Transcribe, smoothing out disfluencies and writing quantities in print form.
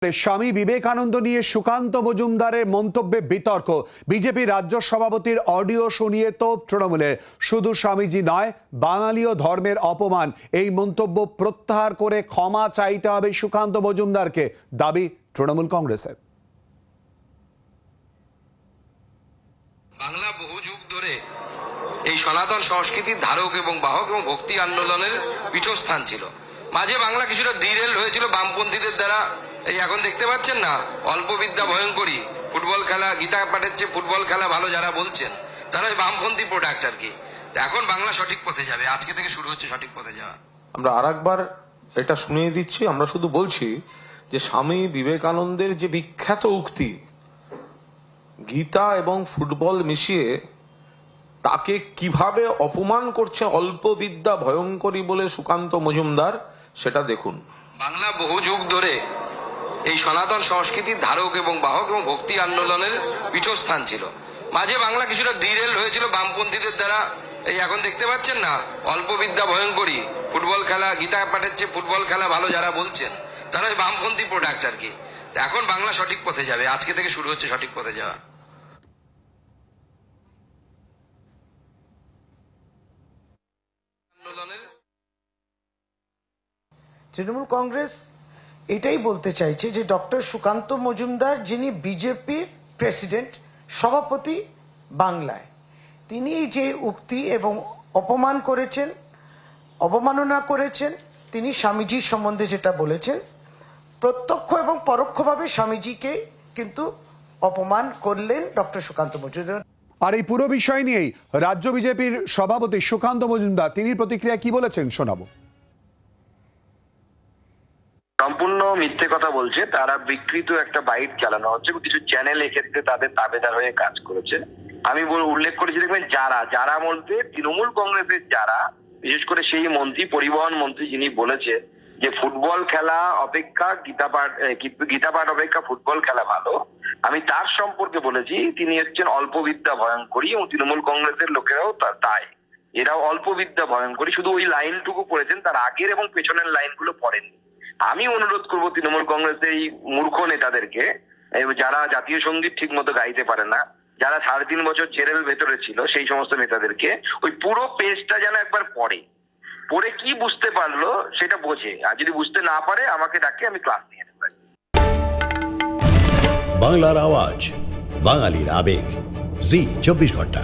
স্বামী বিবেকানন্দ নিয়ে সুকান্ত মজুমদারের মন্তব্যে বিতর্ক। বিজেপি রাজ্য সভাপতির অডিও শুনিয়ে তোপ তৃণমূলের। শুধু স্বামীজি নয়, বাঙালীয় ধর্মের অপমান। এই মন্তব্য প্রত্যাহার করে ক্ষমা চাইতে হবে সুকান্ত মজুমদারকে, দাবি তৃণমূল কংগ্রেসের। বাংলা বহু যুগ ধরে এই সনাতন সংস্কৃতির ধারক এবং বাহক এবং ভক্তি আন্দোলনের পীঠস্থান ছিল। মাঝে বাংলা কিছুটা ডিরেল হয়েছিল বামপন্থীদের দ্বারা। এই এখন দেখতে পাচ্ছেন না, অল্প বিদ্যা ভয়ঙ্করী, ফুটবল খেলা, গীতা পাঠের চেয়ে ফুটবল খেলা ভালো যারা বলছেন তারা বামপন্থী প্রোডাক্ট আর কি। এখন বাংলা সঠিক পথে যাবে, আজকে থেকে শুরু হচ্ছে সঠিক পথে যাওয়া। আমরা আরেকবার এটা শুনিয়ে দিচ্ছি, আমরা শুধু বলছি যে স্বামী বিবেকানন্দের যে বিখ্যাত উক্তি, গীতা এবং ফুটবল মিশিয়ে তাকে কিভাবে অপমান করছে অল্প বিদ্যা ভয়ঙ্করী বলে সুকান্ত মজুমদার, সেটা দেখুন। বাংলা বহু যুগ ধরে এই সনাতন সংস্কৃতির ধারক এবং বাহক এবং ভক্তি আন্দোলনের পীঠস্থান ছিল। মাঝে বাংলা কিছুটা ডিরেল হয়েছিল বামপন্থীদের দ্বারা। এই এখন দেখতে পাচ্ছেন না, অল্প বিদ্যা ভয়ঙ্করী, ফুটবল খেলা, গীতা পাঠের চেয়ে ফুটবল খেলা ভালো যারা বলছেন তারা বামপন্থী প্রোডাক্ট আর কি। এখন বাংলা সঠিক পথে যাবে, আজকে থেকে শুরু হচ্ছে সঠিক পথে যাওয়া। তৃণমূল কংগ্রেস এটাই বলতে চাইছে যে ডক্টর সুকান্ত মজুমদার, যিনি বিজেপির প্রেসিডেন্ট, সভাপতি বাংলায়, তিনি যে উক্তি এবং অপমান করেছেন, অবমাননা করেছেন, তিনি স্বামীজির সম্বন্ধে যেটা বলেছেন, প্রত্যক্ষ এবং পরোক্ষভাবে স্বামীজিকে কিন্তু অপমান করলেন ডক্টর সুকান্ত মজুমদার। আর এই পুরো বিষয় নিয়েই রাজ্য বিজেপির সভাপতি সুকান্ত মজুমদার তিনি প্রতিক্রিয়া কি বলেছেন শোনাবো। সম্পূর্ণ মিথ্যে কথা বলছে। তারা বিকৃত একটা বাইট চালানো হচ্ছে, কিছু চ্যানেল এক্ষেত্রে তাদের তাবেদার হয়ে কাজ করেছে। আমি উল্লেখ করেছি, দেখবেন যারা বলতে তৃণমূল কংগ্রেসের যারা, বিশেষ করে সেই মন্ত্রী, পরিবহন মন্ত্রী, যিনি বলেছে যে ফুটবল খেলা অপেক্ষা গীতা পাঠ অপেক্ষা ফুটবল খেলা ভালো, আমি তার সম্পর্কে বলেছি তিনি হচ্ছেন অল্প বিদ্যা ভয়ঙ্করী, এবং তৃণমূল কংগ্রেসের লোকেরাও তাই, এরাও অল্প বিদ্যা ভয়ঙ্করী। শুধু ওই লাইনটুকু পড়েছেন, তার আগের এবং পেছনের লাইনগুলো পড়েননি। আমি অনুরোধ করবো তৃণমূল কংগ্রেসের এই মূর্খ নেতাদেরকে, যারা জাতীয় সঙ্গীত ঠিক মতো গাইতে পারে না, যারা 3.5 বছর জেলের ভেতরে ছিল, সেই সমস্ত নেতাদেরকে ওই পুরো পেজটা যেন একবার পড়ে কি বুঝতে পারলো সেটা বোঝে। আর যদি বুঝতে না পারে আমাকে ডাকে, আমি ক্লাস নিয়ে নেব। বাংলার আওয়াজ, বাঙালির আবেগ, জি 24 ঘন্টা।